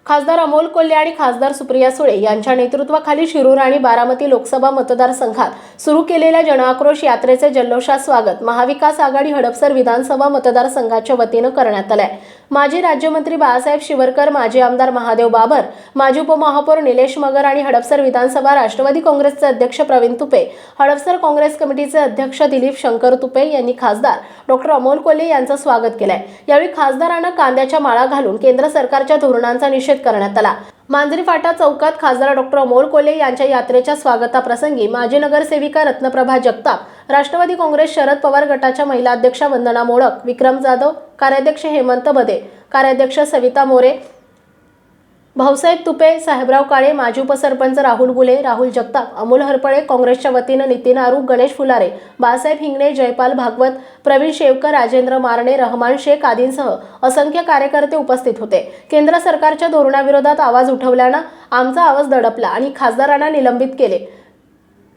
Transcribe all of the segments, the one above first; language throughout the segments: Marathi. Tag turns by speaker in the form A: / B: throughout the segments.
A: खासदार अमोल कोल्हे आणि खासदार सुप्रिया सुळे यांच्या नेतृत्वाखाली शिरूर आणि बारामती लोकसभा मतदारसंघात सुरू केलेल्या जनआक्रोश यात्रेचे जल्लोषात स्वागत महाविकास आघाडी हडपसर विधानसभा मतदारसंघाच्या वतीनं करण्यात आले। माजी राज्यमंत्री बाळासाहेब शिवरकर, माजी आमदार महादेव बाबर, माजी उपमहापौर निलेश मगर आणि हडपसर विधानसभा राष्ट्रवादी काँग्रेसचे अध्यक्ष प्रवीण तुपे, हडपसर काँग्रेस कमिटीचे अध्यक्ष दिलीप शंकर तुपे यांनी खासदार डॉक्टर अमोल कोल्हे यांचं स्वागत केलंय। यावेळी खासदारांना कांद्याच्या माळा घालून केंद्र सरकारच्या धोरणांचा निषेध करण्यात आला। मांजरी फाटा चौकात खासदार डॉक्टर अमोल कोल्हे यांच्या यात्रेच्या स्वागताप्रसंगी माजी नगरसेविका रत्नप्रभा जगताप, राष्ट्रवादी काँग्रेस शरद पवार गटाच्या महिला अध्यक्षा वंदना मोडक, विक्रम जाधव, कार्याध्यक्ष हेमंत बदे, कार्याध्यक्ष सविता मोरे, भाऊसाहेब तुपे, साहेबराव काळे, माजी उपसरपंच राहुल गुले, राहुल जगताप, अमोल हरपळे, काँग्रेसच्या वतीनं नितीन आरू, गणेश फुलारे, बाळासाहेब हिंगणे, जयपाल भागवत, प्रवीण शेवकर, राजेंद्र मारणे, रहमान शेख आदींसह असंख्य कार्यकर्ते उपस्थित होते। केंद्र सरकारच्या धोरणाविरोधात आवाज उठवल्यानं आमचा आवाज दडपला आणि खासदारांना निलंबित केले।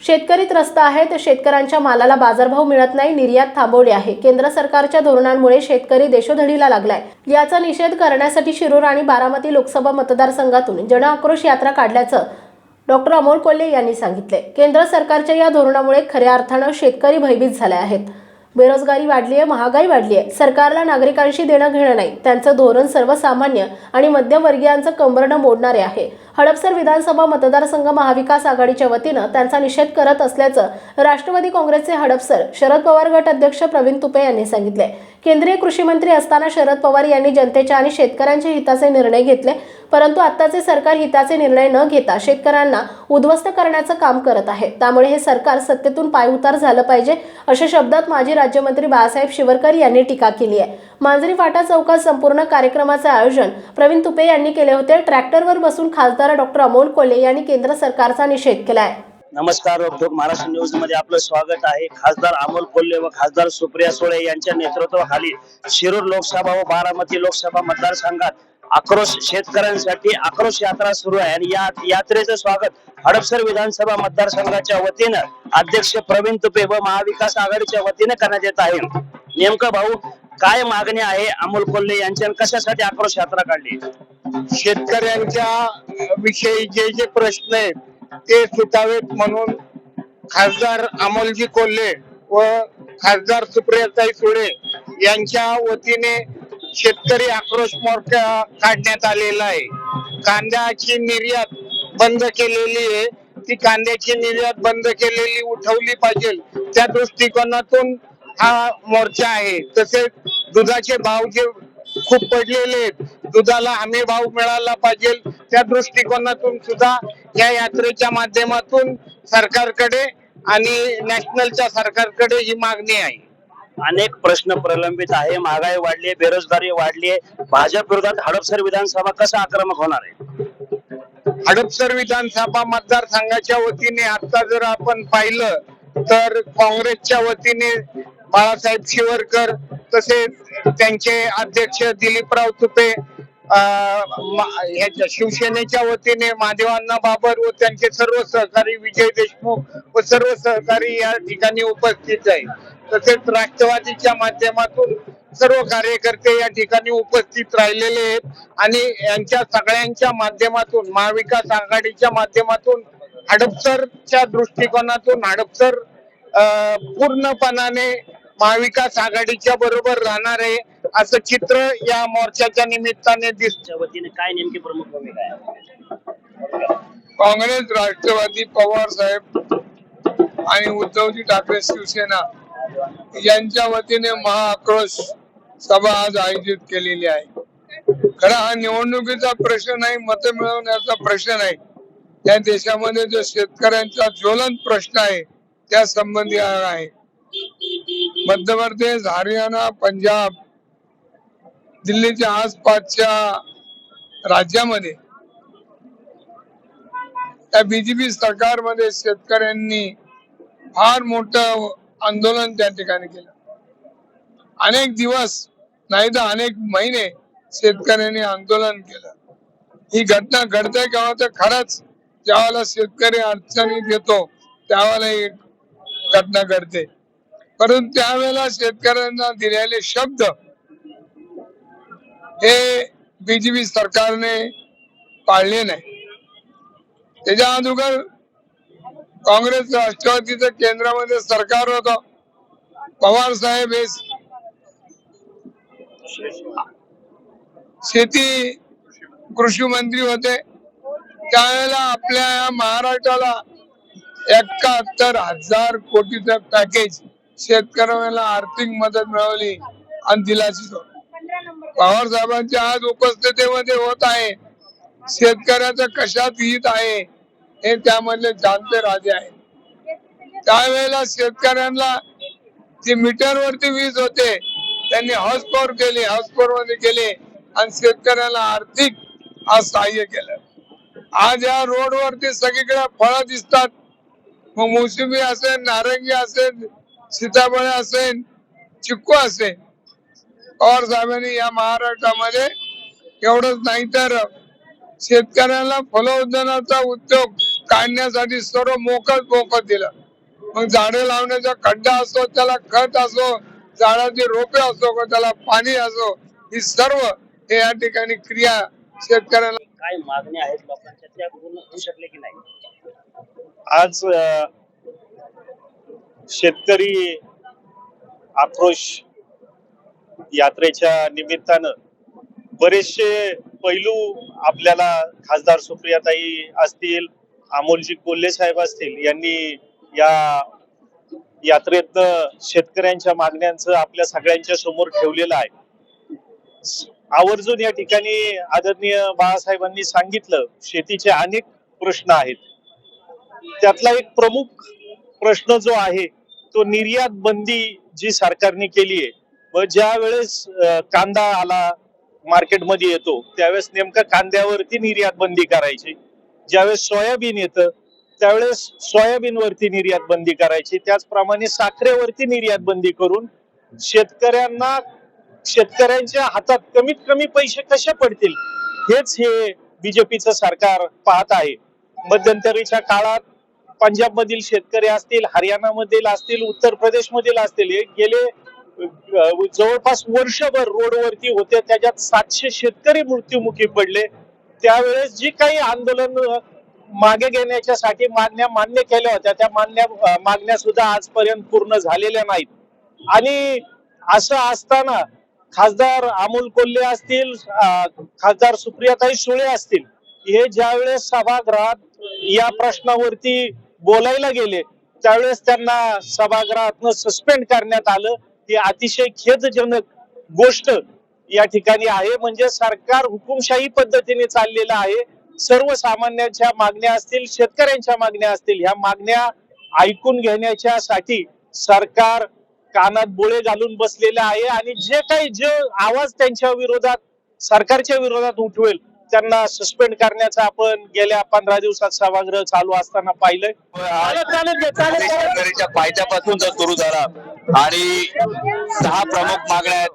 A: शेतकरी त्रस्त आहेत, शेतकऱ्यांच्या मालाला बाजारभाव मिळत नाही, निर्यात थांबवली आहे। केंद्र सरकारच्या धोरणांमुळे शेतकरी देशोधडीला लागलाय। याचा निषेध करण्यासाठी शिरूर आणि बारामती लोकसभा मतदारसंघातून जनआक्रोश यात्रा काढल्याचं डॉक्टर अमोल कोल्हे यांनी सांगितले। केंद्र सरकारच्या या धोरणामुळे खऱ्या अर्थानं शेतकरी भयभीत झाले आहेत। बेरोजगारी वाढली आहे, महागाई वाढली आहे। सरकारला नागरिकांशी देणं घेणं नाही, त्यांचं धोरण सर्वसामान्य आणि मध्यमवर्गीयांचं कंबरडं मोडणारे आहे। हडपसर विधानसभा मतदारसंघ महाविकास आघाडीच्या वतीनं त्यांचा निषेध करत असल्याचं राष्ट्रवादी काँग्रेसचे हडपसर शरद पवार गट अध्यक्ष प्रवीण तुपे यांनी सांगितले। केंद्रीय कृषी मंत्री असताना शरद पवार यांनी जनतेच्या आणि शेतकऱ्यांच्या हिताचे निर्णय घेतले, परंतु आत्ताचे सरकार हिताचे निर्णय न घेता शेतकऱ्यांना उद्ध्वस्त करण्याचं काम करत आहे। त्यामुळे हे सरकार सत्तेतून पायउतार झालं पाहिजे, अशा शब्दात माजी राज्यमंत्री बाळासाहेब शिवरकर यांनी टीका केली आहे। मांजरी फाटा चौकात संपूर्ण कार्यक्रमाचे आयोजन प्रवीण तुपे यांनी केले होते। ट्रॅक्टरवर बसून खासदार डॉक्टर अमोल कोल्हे यांनी केंद्र सरकारचा निषेध केला आहे।
B: नमस्कार, उद्योग महाराष्ट्र न्यूज मध्ये आपलं स्वागत आहे। खासदार अमोल कोल्हे व खासदार सुप्रिया सुळे यांच्या नेतृत्वाखाली शिरूर लोकसभा व बारामती लोकसभा मतदारसंघात आक्रोश शेतकऱ्यांसाठी आक्रोश यात्रा सुरू आहे आणि या यात्रेचं स्वागत हडपसर विधानसभा मतदारसंघाच्या वतीनं अध्यक्ष प्रवीण तुपे व महाविकास आघाडीच्या वतीने करण्यात येत आहे। नेमकं भाऊ, काय मागणी आहे अमोल कोल्हे यांच्या, कशासाठी आक्रोश यात्रा काढली?
C: शेतकऱ्यांच्या विषयी जे प्रश्न आहेत ते सुटावेत म्हणून खासदार अमोलजी कोल्हे व खासदार सुप्रियाताई सुळे यांच्या वतीने शेतकरी आक्रोश मोर्चा काढण्यात आलेला आहे। कांद्याची निर्यात बंद केलेली आहे, ती कांद्याची निर्यात बंद केलेली उठवली पाहिजे, त्या दृष्टिकोनातून हा मोर्चा आहे। तसेच दुधाचे भाव जे खूप पडलेले आहेत, दुधाला हमी भाव मिळाला पाहिजे, त्या दृष्टिकोनातून सुद्धा या यात्रेच्या माध्यमातून सरकारकडे आणि नॅशनलच्या सरकारकडे ही मागणी आहे।
B: अनेक प्रश्न प्रलंबित आहे, महागाई वाढली आहे, बेरोजगारी वाढली आहे। भाजप विरोधात हडपसर विधानसभा कसं आक्रमक होणार आहे?
C: हडपसर विधानसभा मतदारसंघाच्या वतीने आता जर आपण पाहिलं तर काँग्रेसच्या वतीने बाळासाहेब शिवरकर, तसेच त्यांचे अध्यक्ष दिलीपराव तुपे, शिवसेनेच्या वतीने महादेवांना बाबर व त्यांचे सर्व सहकारी विजय देशमुख व सर्व सहकारी या ठिकाणी उपस्थित आहे। तसेच राष्ट्रवादीच्या माध्यमातून सर्व कार्यकर्ते या ठिकाणी उपस्थित राहिलेले आहेत आणि यांच्या सगळ्यांच्या माध्यमातून महाविकास आघाडीच्या माध्यमातून हडपसरच्या दृष्टिकोनातून हडपसर पूर्णपणाने महाविकास आघाडीच्या बरोबर राहणार आहे असं चित्र या मोर्चाच्या निमित्ताने दिसतं।
B: वतीने काय नेमकी प्रमुख भूमिका आहे?
C: काँग्रेस, राष्ट्रवादी, पवार साहेब आणि उद्धवजी ठाकरे शिवसेना यांच्या वतीने महाआक्रोश सभा आज आयोजित केलेली आहे। खरा हा निवडणुकीचा प्रश्न नाही, मतं मिळवण्याचा प्रश्न नाही, या देशामध्ये जो शेतकऱ्यांचा ज्वलंत प्रश्न आहे त्या संबंधी आहे। मध्य प्रदेश, हरियाणा, पंजाब, दिल्लीच्या आसपासच्या राज्यामध्ये त्या बीजेपी सरकारमध्ये शेतकऱ्यांनी फार मोठं आंदोलन त्या ठिकाणी केलं। अनेक दिवस नाही तर अनेक महिने शेतकऱ्यांनी आंदोलन केलं। ही घटना घडते केव्हा तर खरंच ज्यावेळेला शेतकरी अडचणीत येतो त्यावेळेला ही घटना घडते, परंतु त्यावेळेला शेतकऱ्यांना दिलेले शब्द हे बीजेपी सरकारने पाळले नाही. त्याच्या अगोदर काँग्रेस राष्ट्रवादीचं केंद्रामध्ये सरकार होतं. पवार साहेब हे शेती कृषी मंत्री होते. त्यावेळेला आपल्या महाराष्ट्राला 71,000 कोटीचं पॅकेज शेतकऱ्यांना आर्थिक मदत मिळवली आणि दिलाशी पवार साहेबांच्या आज उपस्थितीमध्ये होत आहे. शेतकऱ्याचं कशात हित आहे हे त्यामधले जाणते राजे आहेत. त्यावेळेला शेतकऱ्यांना जे मीटरवरती वीज होते त्यांनी हाऊस पॉवर केली, हाऊस पॉवर मध्ये केले आणि शेतकऱ्याला आर्थिक आज सहाय्य केलं. आज या रोडवरती सगळीकडे फळं दिसतात. मग मोसंबी असेल, नारंगी असेल, सीताफळ असेल, चिक्कू असेल. पवार साहेबांनी या महाराष्ट्रामध्ये एवढंच नाही तर शेतकऱ्याला फलोद्यानाचा उद्योग काढण्यासाठी सर्व मोफत दिलं. मग झाडे लावण्याचा खड्डा असो, त्याला खत असो, झाडाची रोपे असो, त्याला पाणी असो, ही सर्व हे या ठिकाणी क्रिया शेतकऱ्याला.
B: काय मागण्या आहेत लोकांच्या त्या पूर्ण होऊ शकले की नाही?
D: आज शेतकरी आक्रोश यात्रेच्या निमित्तानं बरेचसे पैलू आपल्याला खासदार सुप्रियाताई असतील, अमोलजी कोल्हे साहेब असतील यांनी या यात्रेत शेतकऱ्यांच्या मागण्यांचं आपल्या सगळ्यांच्या समोर ठेवलेलं आहे. आवर्जून या ठिकाणी आदरणीय बाळासाहेबांनी सांगितलं शेतीचे अनेक प्रश्न आहेत. त्यातला एक प्रमुख प्रश्न जो आहे तो निर्यात बंदी जी सरकारने केली आहे. व ज्या वेळेस कांदा आला मार्केटमध्ये येतो त्यावेळेस नेमका कांद्यावरती निर्यात बंदी करायची. ज्यावेळेस सोयाबीन येतं त्यावेळेस सोयाबीन वरती निर्यात बंदी करायची. त्याचप्रमाणे साखरेवरती निर्यात बंदी करून शेतकऱ्यांच्या हातात कमीत कमी पैसे कसे पडतील हेच हे बीजेपीचं सरकार पाहत आहे. मध्यंतरीच्या काळात पंजाब मधील शेतकरी असतील, हरियाणा मधील असतील, उत्तर प्रदेश मधील असतील, हे गेले जवळपास वर्षभर रोडवरती होते. त्याच्यात 700 शेतकरी मृत्युमुखी पडले. त्यावेळेस जी काही आंदोलन मागे घेण्याच्यासाठी मागण्या मान्य केल्या होत्या त्या मागण्या सुद्धा आजपर्यंत पूर्ण झालेल्या नाहीत. आणि असं असताना खासदार अमोल कोल्हे असतील, खासदार सुप्रियाताई सुळे असतील, हे ज्यावेळेस सभागृहात या प्रश्नावरती बोलायला गेले त्यावेळेस त्यांना सभागृहातनं सस्पेंड करण्यात आलं. ही अतिशय खेदजनक गोष्ट या ठिकाणी आहे. म्हणजे सरकार हुकुमशाही पद्धतीने चाललेलं आहे. सर्वसामान्यांच्या मागण्या असतील, शेतकऱ्यांच्या मागण्या असतील, ह्या मागण्या ऐकून घेण्याच्यासाठी सरकार कानात बोळे घालून बसलेले आहे. आणि जे आवाज त्यांच्या विरोधात सरकारच्या विरोधात उठवेल त्यांना सस्पेंड करण्याचा आपण गेल्या 15 दिवसात सभागृह चालू असताना पाहिलंय.
E: शेतकऱ्याच्या फायद्यापासून जर सुरू झाला आणि 6 प्रमुख मागण्या आहेत.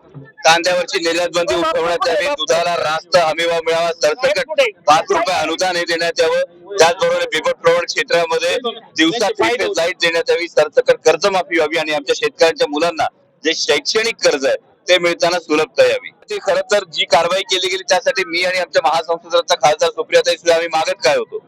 E: कांद्यावरची निर्यात बंदी उठवण्यात यावी, दुधाला रास्त हमीभाव मिळावा, सरसकट 5 रुपये अनुदान हे देण्यात यावं, त्याचबरोबर बिबट प्रवण क्षेत्रामध्ये दिवसात लाईट देण्यात यावी, सरसकट कर्जमाफी व्हावी आणि आमच्या शेतकऱ्यांच्या मुलांना जे शैक्षणिक कर्ज आहे ते मिळताना सुलभता यावी. ती खरं तर जी कारवाई केली गेली त्यासाठी मी आणि आमच्या महासंसदेचा खासदार सुप्रियाताई सुळे आम्ही मागत काय होतो,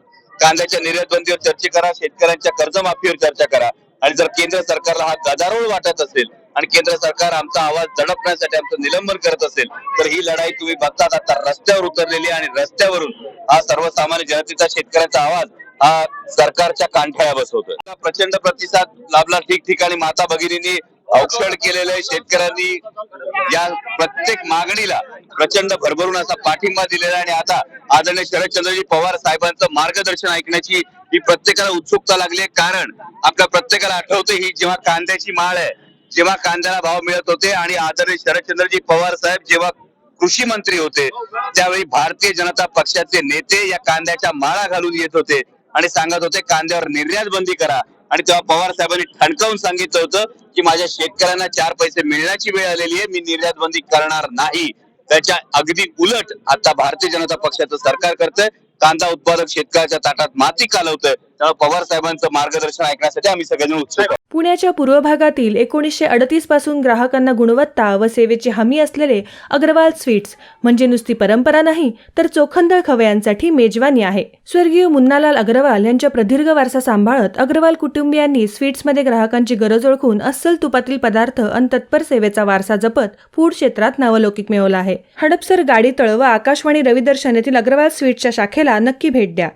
E: कांद्याच्या निर्यात बंदीवर चर्चा करा, शेतकऱ्यांच्या कर्जमाफीवर चर्चा करा. आणि जर केंद्र सरकारला हा गदारोळ वाटत असेल आणि केंद्र सरकार आमचा आवाज दडपण्यासाठी आमचं निलंबन करत असेल तर ही लढाई तुम्ही बघतात आता रस्त्यावर उतरलेली आणि रस्त्यावरून हा सर्वसामान्य जनतेचा शेतकऱ्याचा आवाज हा सरकारच्या कानठळ्या बसवतोय. प्रचंड प्रतिसाद लाभला. ठिकठिकाणी माता भगिनींनी औक्षण केलेलं आहे. शेतकऱ्यांनी या प्रत्येक मागणीला प्रचंड भरभरून असा पाठिंबा दिलेला आहे. आणि आता आदरणीय शरदचंद्रजी पवार साहेबांचं मार्गदर्शन ऐकण्याची ही प्रत्येकाला उत्सुकता लागली आहे. कारण आपल्या प्रत्येकाला आठवते ही जेव्हा कांद्याची माळ आहे, जेव्हा कांद्याला भाव मिळत होते आणि आदरणीय शरदचंद्रजी पवार साहेब जेव्हा कृषी मंत्री होते त्यावेळी भारतीय जनता पक्षाचे नेते या कांद्याच्या माळा घालून येत होते आणि सांगत होते कांद्यावर निर्यात बंदी करा. आणि तेव्हा पवार साहेबांनी ठणकावून सांगितलं होतं की माझ्या शेतकऱ्यांना 4 पैसे मिळण्याची वेळ आलेली आहे, मी निर्यात बंदी करणार नाही. त्याच्या अगदी उलट आता भारतीय जनता पक्षाचं सरकार करतंय. कांदा उत्पादक शेतकऱ्याच्या ताटात माती कालवतंय त्यामुळे पवार साहेबांचं मार्गदर्शन ऐकण्यासाठी आम्ही सगळेजण उत्सुक आहोत.
F: पुण्याच्या पूर्व भागातील 1938 पासून ग्राहकांना गुणवत्ता व सेवेची हमी असलेले अग्रवाल स्वीट्स म्हणजे नुसती परंपरा नाही तर चोखंदळ खवयांसाठी मेजवानी आहे. स्वर्गीय मुन्नालाल अग्रवाल यांच्या प्रदीर्घ वारसा सांभाळत अग्रवाल कुटुंबियांनी स्वीट्समध्ये ग्राहकांची गरज ओळखून अस्सल तुपातील पदार्थ आणि तत्पर सेवेचा वारसा जपत फूड क्षेत्रात नावलौकिक मिळवला आहे. हडपसर, गाडीतळ व आकाशवाणी रविदर्शन येथील अग्रवाल स्वीट्सच्या शाखेला नक्की भेट द्या.